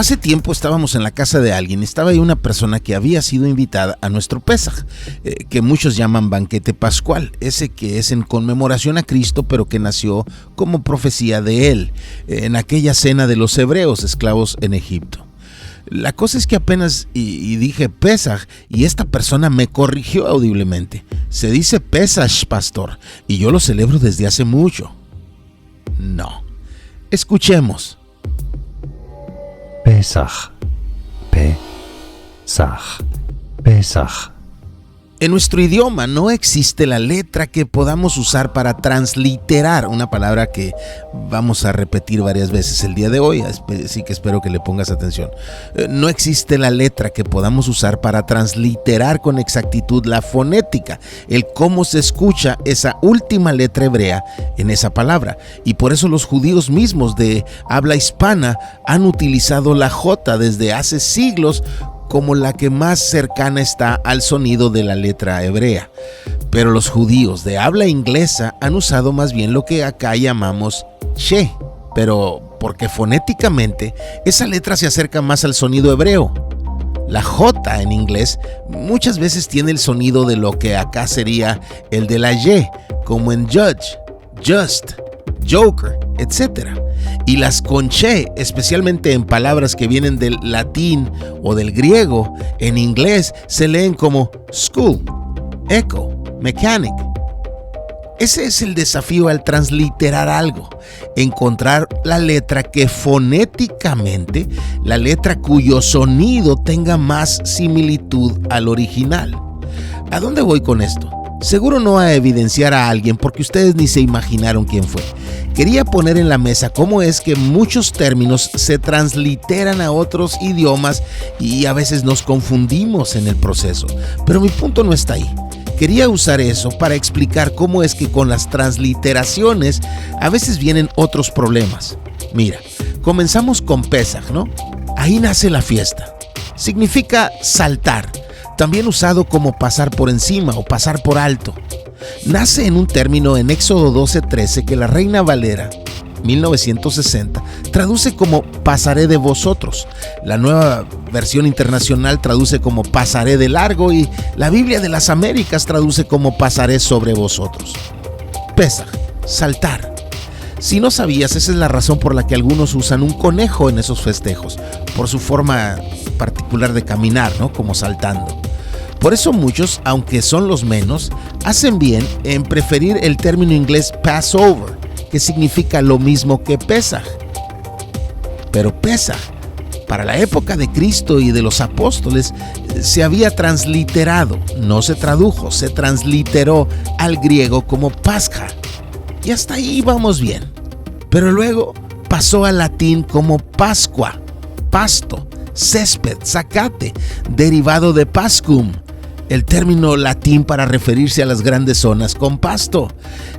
Hace tiempo estábamos en la casa de alguien. Estaba ahí una persona que había sido invitada a nuestro Pesaj, que muchos llaman banquete pascual, ese que es en conmemoración a Cristo, pero que nació como profecía de él, en aquella cena de los hebreos esclavos en Egipto. La cosa es que apenas dije Pesaj y esta persona me corrigió audiblemente. Se dice Pesach, pastor, y yo lo celebro desde hace mucho. No. Escuchemos. Pesaj, Pesaj, Pesaj. En nuestro idioma no existe la letra que podamos usar para transliterar, una palabra que vamos a repetir varias veces el día de hoy, así que espero que le pongas atención. No existe la letra que podamos usar para transliterar con exactitud la fonética, el cómo se escucha esa última letra hebrea en esa palabra. Y por eso los judíos mismos de habla hispana han utilizado la J desde hace siglos como la que más cercana está al sonido de la letra hebrea. Pero los judíos de habla inglesa han usado más bien lo que acá llamamos che, pero porque fonéticamente esa letra se acerca más al sonido hebreo. La J en inglés muchas veces tiene el sonido de lo que acá sería el de la Y, como en judge, just, joker, etc. Y las con che, especialmente en palabras que vienen del latín o del griego, en inglés se leen como school, echo, mechanic. Ese es el desafío al transliterar algo, encontrar la letra que fonéticamente, la letra cuyo sonido tenga más similitud al original. ¿A dónde voy con esto? Seguro no a evidenciar a alguien porque ustedes ni se imaginaron quién fue. Quería poner en la mesa cómo es que muchos términos se transliteran a otros idiomas y a veces nos confundimos en el proceso. Pero mi punto no está ahí. Quería usar eso para explicar cómo es que con las transliteraciones a veces vienen otros problemas. Mira, comenzamos con Pesaj, ¿no? Ahí nace la fiesta. Significa saltar, también usado como pasar por encima o pasar por alto. Nace en un término en Éxodo 12:13 que la Reina Valera 1960 traduce como pasaré de vosotros. La Nueva Versión Internacional traduce como pasaré de largo y la Biblia de las Américas traduce como pasaré sobre vosotros. Pesaj, saltar. Si no sabías, esa es la razón por la que algunos usan un conejo en esos festejos, por su forma particular de caminar, ¿no? Como saltando. Por eso muchos, aunque son los menos, hacen bien en preferir el término inglés Passover, que significa lo mismo que Pesaj. Pero Pesaj, para la época de Cristo y de los apóstoles, se había transliterado, no se tradujo, se transliteró al griego como Pascha. Y hasta ahí vamos bien. Pero luego pasó al latín como Pascua, pasto, césped, zacate, derivado de pascum, el término latín para referirse a las grandes zonas con pasto.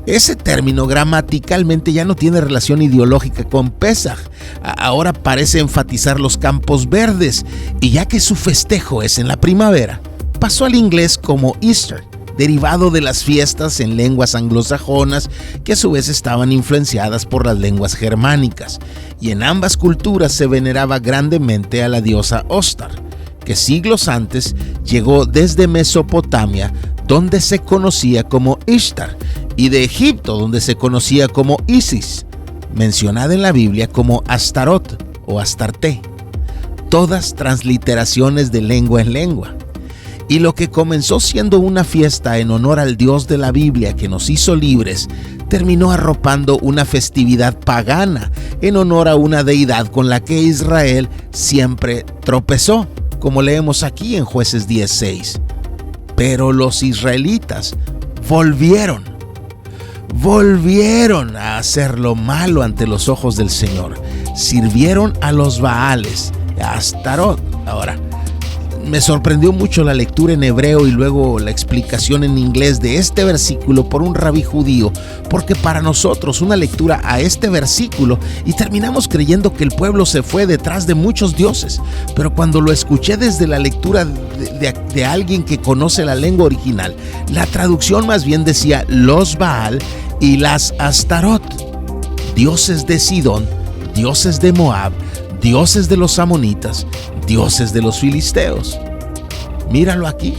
Ese término gramaticalmente ya no tiene relación ideológica con Pesaj. Ahora parece enfatizar los campos verdes, y ya que su festejo es en la primavera, pasó al inglés como Easter, derivado de las fiestas en lenguas anglosajonas que a su vez estaban influenciadas por las lenguas germánicas, y en ambas culturas se veneraba grandemente a la diosa Ostar, que siglos antes llegó desde Mesopotamia, donde se conocía como Ishtar, y de Egipto, donde se conocía como Isis, mencionada en la Biblia como Astarot o Astarte, todas transliteraciones de lengua en lengua. Y lo que comenzó siendo una fiesta en honor al Dios de la Biblia que nos hizo libres, terminó arropando una festividad pagana en honor a una deidad con la que Israel siempre tropezó, como leemos aquí en Jueces 10:6. Pero los israelitas volvieron a hacer lo malo ante los ojos del Señor. Sirvieron a los Baales, a Astarot. Ahora, me sorprendió mucho la lectura en hebreo y luego la explicación en inglés de este versículo por un rabí judío, porque para nosotros una lectura a este versículo y terminamos creyendo que el pueblo se fue detrás de muchos dioses, pero cuando lo escuché desde la lectura de alguien que conoce la lengua original, la traducción más bien decía los Baal y las Astarot, dioses de Sidón, dioses de Moab, dioses de los amonitas, dioses de los filisteos. Míralo aquí,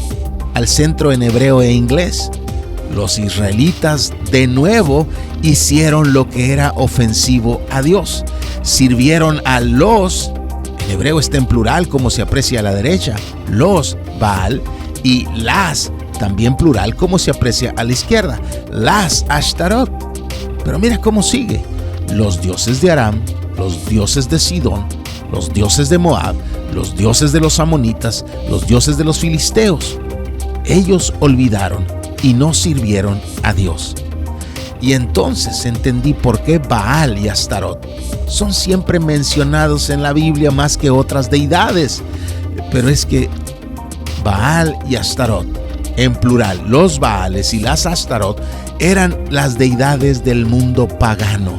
al centro en hebreo e inglés. Los israelitas de nuevo hicieron lo que era ofensivo a Dios. Sirvieron a los, en hebreo está en plural como se aprecia a la derecha, los Baal, y las, también plural como se aprecia a la izquierda, las Ashtarot. Pero mira cómo sigue: los dioses de Aram, los dioses de Sidón, los dioses de Moab, los dioses de los amonitas, los dioses de los filisteos. Ellos olvidaron y no sirvieron a Dios. Y entonces entendí por qué Baal y Astarot son siempre mencionados en la Biblia más que otras deidades. Pero es que Baal y Astarot, en plural, los Baales y las Astarot, eran las deidades del mundo pagano.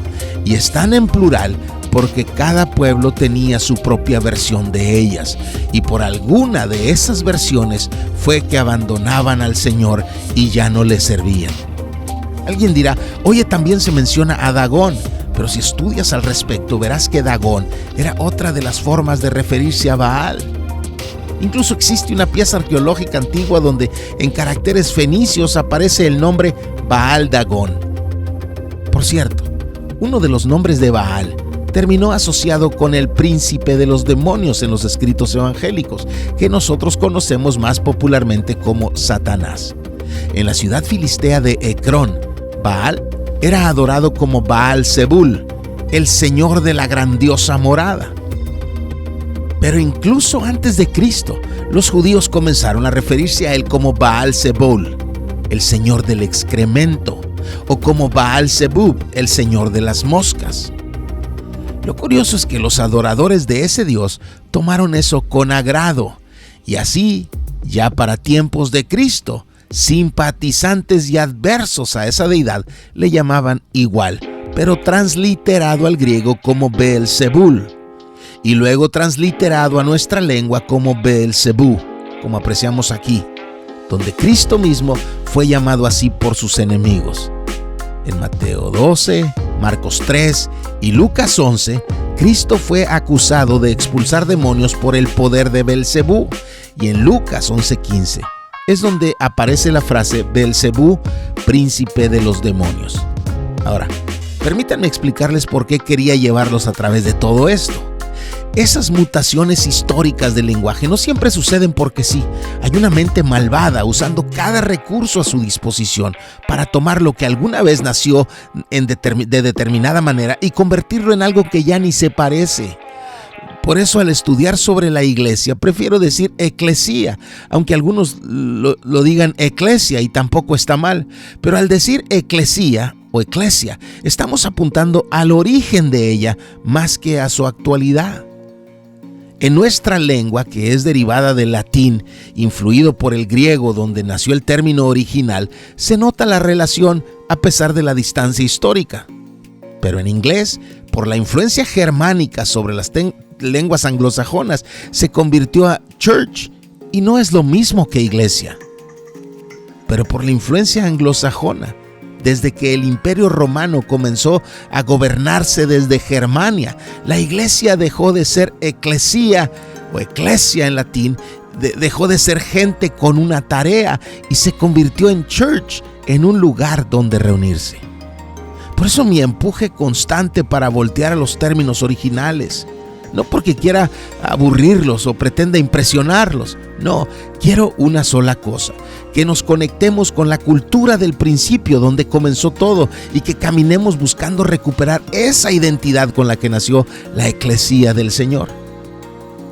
Y están en plural porque cada pueblo tenía su propia versión de ellas, y por alguna de esas versiones fue que abandonaban al Señor y ya no le servían. Alguien dirá: oye, también se menciona a Dagón, pero si estudias al respecto verás que Dagón era otra de las formas de referirse a Baal. Incluso existe una pieza arqueológica antigua donde en caracteres fenicios aparece el nombre Baal Dagón. Por cierto, uno de los nombres de Baal terminó asociado con el príncipe de los demonios en los escritos evangélicos, que nosotros conocemos más popularmente como Satanás. En la ciudad filistea de Ecrón, Baal era adorado como Baal Zebul, el señor de la grandiosa morada. Pero incluso antes de Cristo, los judíos comenzaron a referirse a él como Baal Zebul, el señor del excremento, o como Baal Zebub, el señor de las moscas. Lo curioso es que los adoradores de ese dios tomaron eso con agrado, y así, ya para tiempos de Cristo, simpatizantes y adversos a esa deidad le llamaban igual, pero transliterado al griego como Beelzebul, y luego transliterado a nuestra lengua como Beelzebú, como apreciamos aquí, donde Cristo mismo fue llamado así por sus enemigos. En Mateo 12, Marcos 3 y Lucas 11, Cristo fue acusado de expulsar demonios por el poder de Beelzebú, y en Lucas 11:15 es donde aparece la frase Beelzebú, príncipe de los demonios. Ahora, permítanme explicarles por qué quería llevarlos a través de todo esto. Esas mutaciones históricas del lenguaje no siempre suceden porque sí. Hay una mente malvada usando cada recurso a su disposición para tomar lo que alguna vez nació de determinada manera y convertirlo en algo que ya ni se parece. Por eso, al estudiar sobre la iglesia, prefiero decir eclesía, aunque algunos lo digan eclesia y tampoco está mal. Pero al decir eclesía o eclesia, estamos apuntando al origen de ella más que a su actualidad. En nuestra lengua, que es derivada del latín, influido por el griego donde nació el término original, se nota la relación a pesar de la distancia histórica. Pero en inglés, por la influencia germánica sobre las lenguas anglosajonas, se convirtió a church y no es lo mismo que iglesia. Pero por la influencia anglosajona, desde que el Imperio Romano comenzó a gobernarse desde Germania, la iglesia dejó de ser eclesía o eclesia en latín, dejó de ser gente con una tarea y se convirtió en church, en un lugar donde reunirse. Por eso mi empuje constante para voltear a los términos originales. No porque quiera aburrirlos o pretenda impresionarlos. No, quiero una sola cosa: que nos conectemos con la cultura del principio donde comenzó todo y que caminemos buscando recuperar esa identidad con la que nació la eclesía del Señor.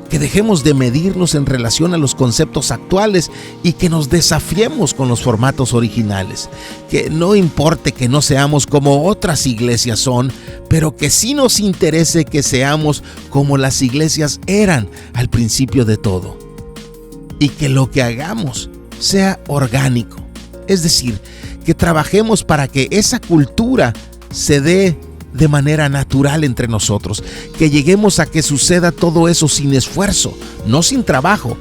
Que dejemos de medirnos en relación a los conceptos actuales y que nos desafiemos con los formatos originales. Que no importe que no seamos como otras iglesias son, pero que sí nos interese que seamos como las iglesias eran al principio de todo. Y que lo que hagamos sea orgánico. Es decir, que trabajemos para que esa cultura se dé de manera natural entre nosotros, que lleguemos a que suceda todo eso sin esfuerzo, no sin trabajo,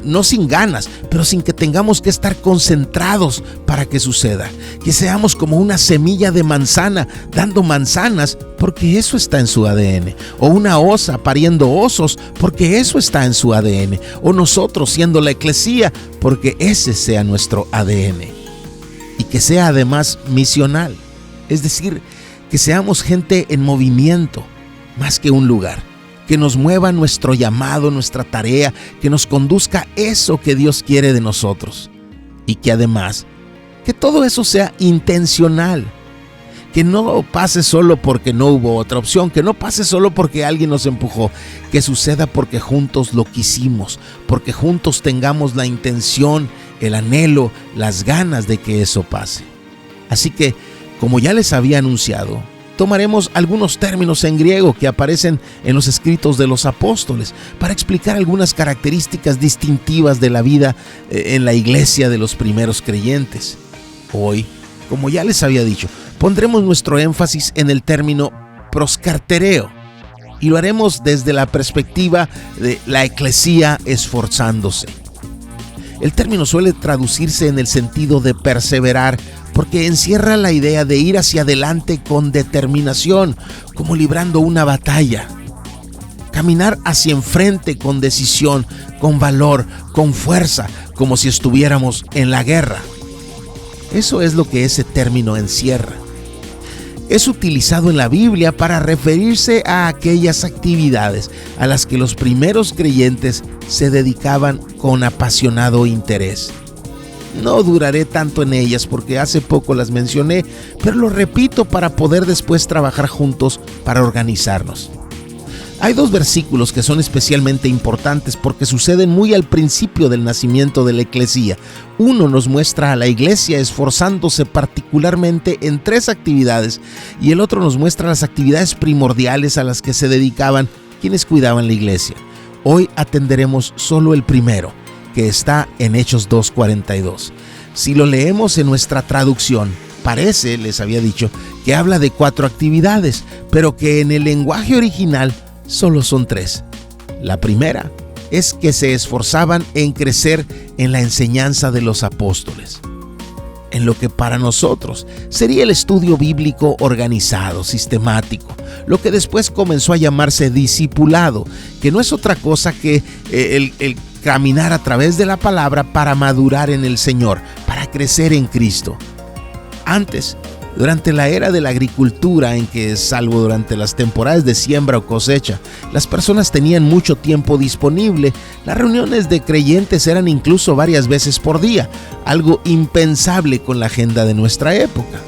no sin ganas, pero sin que tengamos que estar concentrados para que suceda. Que seamos como una semilla de manzana, dando manzanas, porque eso está en su ADN. O una osa pariendo osos, porque eso está en su ADN. O nosotros siendo la eclesía, porque ese sea nuestro ADN. Y que sea además misional. Es decir, que seamos gente en movimiento, más que un lugar. Que nos mueva nuestro llamado, nuestra tarea, que nos conduzca eso que Dios quiere de nosotros. Y que además, que todo eso sea intencional. Que no pase solo porque no hubo otra opción, que no pase solo porque alguien nos empujó, que suceda porque juntos lo quisimos, porque juntos tengamos la intención, el anhelo, las ganas de que eso pase. Así que, como ya les había anunciado, tomaremos algunos términos en griego que aparecen en los escritos de los apóstoles para explicar algunas características distintivas de la vida en la iglesia de los primeros creyentes. Hoy, como ya les había dicho, pondremos nuestro énfasis en el término proscartereo y lo haremos desde la perspectiva de la eclesía esforzándose. El término suele traducirse en el sentido de perseverar porque encierra la idea de ir hacia adelante con determinación, como librando una batalla. Caminar hacia enfrente con decisión, con valor, con fuerza, como si estuviéramos en la guerra. Eso es lo que ese término encierra. Es utilizado en la Biblia para referirse a aquellas actividades a las que los primeros creyentes se dedicaban con apasionado interés. No duraré tanto en ellas porque hace poco las mencioné, pero lo repito para poder después trabajar juntos para organizarnos. Hay dos versículos que son especialmente importantes porque suceden muy al principio del nacimiento de la eclesía. Uno nos muestra a la iglesia esforzándose particularmente en 3 actividades y el otro nos muestra las actividades primordiales a las que se dedicaban quienes cuidaban la iglesia. Hoy atenderemos solo el primero, que está en Hechos 2:42. Si lo leemos en nuestra traducción, parece, les había dicho, que habla de 4 actividades, pero que en el lenguaje original solo son 3. La primera es que se esforzaban en crecer en la enseñanza de los apóstoles, en lo que para nosotros sería el estudio bíblico organizado, sistemático, lo que después comenzó a llamarse discipulado, que no es otra cosa que el caminar a través de la palabra para madurar en el Señor, para crecer en Cristo. Antes, durante la era de la agricultura, en que, salvo durante las temporadas de siembra o cosecha, las personas tenían mucho tiempo disponible, las reuniones de creyentes eran incluso varias veces por día, algo impensable con la agenda de nuestra época.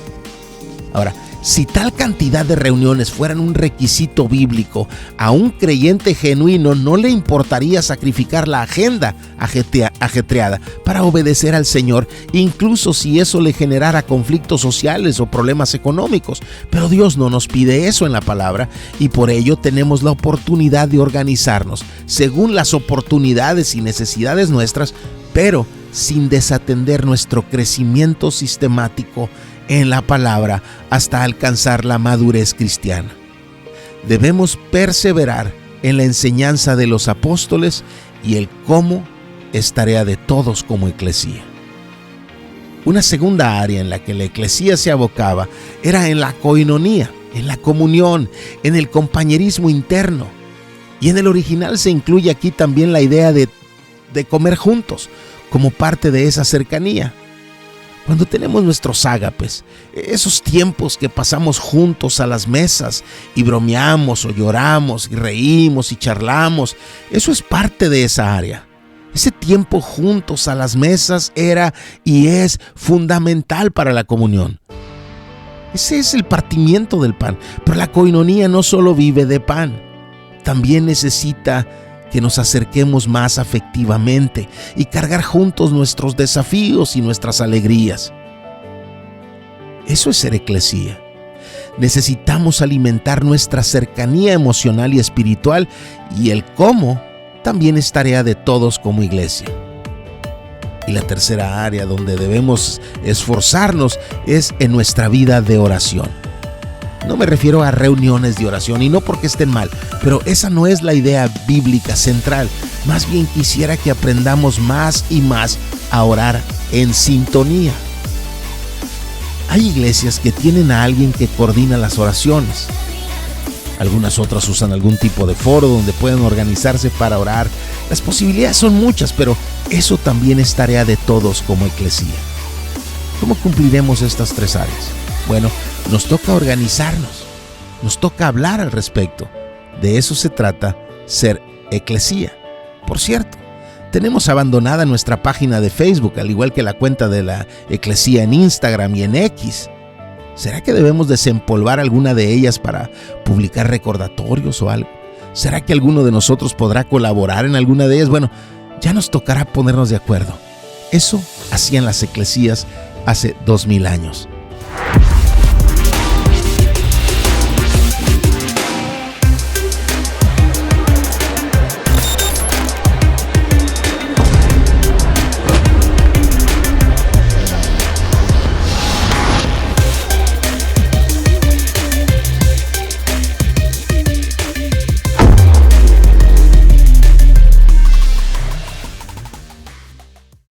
Ahora, si tal cantidad de reuniones fueran un requisito bíblico, a un creyente genuino no le importaría sacrificar la agenda ajetreada para obedecer al Señor, incluso si eso le generara conflictos sociales o problemas económicos. Pero Dios no nos pide eso en la palabra y por ello tenemos la oportunidad de organizarnos según las oportunidades y necesidades nuestras, pero sin desatender nuestro crecimiento sistemático en la palabra hasta alcanzar la madurez cristiana. Debemos perseverar en la enseñanza de los apóstoles y el cómo es tarea de todos como eclesía. Una segunda área en la que la eclesía se abocaba era en la koinonía, en la comunión, en el compañerismo interno. Y en el original se incluye aquí también la idea de comer juntos como parte de esa cercanía. Cuando tenemos nuestros ágapes, esos tiempos que pasamos juntos a las mesas y bromeamos o lloramos y reímos y charlamos, eso es parte de esa área. Ese tiempo juntos a las mesas era y es fundamental para la comunión. Ese es el partimiento del pan, pero la koinonía no solo vive de pan, también necesita que nos acerquemos más afectivamente y cargar juntos nuestros desafíos y nuestras alegrías. Eso es ser eclesía. Necesitamos alimentar nuestra cercanía emocional y espiritual y el cómo también es tarea de todos como iglesia. Y la tercera área donde debemos esforzarnos es en nuestra vida de oración. No me refiero a reuniones de oración y no porque estén mal, pero esa no es la idea bíblica central. Más bien quisiera que aprendamos más y más a orar en sintonía. Hay iglesias que tienen a alguien que coordina las oraciones. Algunas otras usan algún tipo de foro donde pueden organizarse para orar. Las posibilidades son muchas, pero eso también es tarea de todos como eclesía. ¿Cómo cumpliremos estas 3 áreas? Bueno, nos toca organizarnos, nos toca hablar al respecto. De eso se trata ser eclesía. Por cierto, tenemos abandonada nuestra página de Facebook, al igual que la cuenta de la eclesía en Instagram y en X. ¿Será que debemos desempolvar alguna de ellas para publicar recordatorios o algo? ¿Será que alguno de nosotros podrá colaborar en alguna de ellas? Bueno, ya nos tocará ponernos de acuerdo. Eso hacían las eclesías hace 2000 años.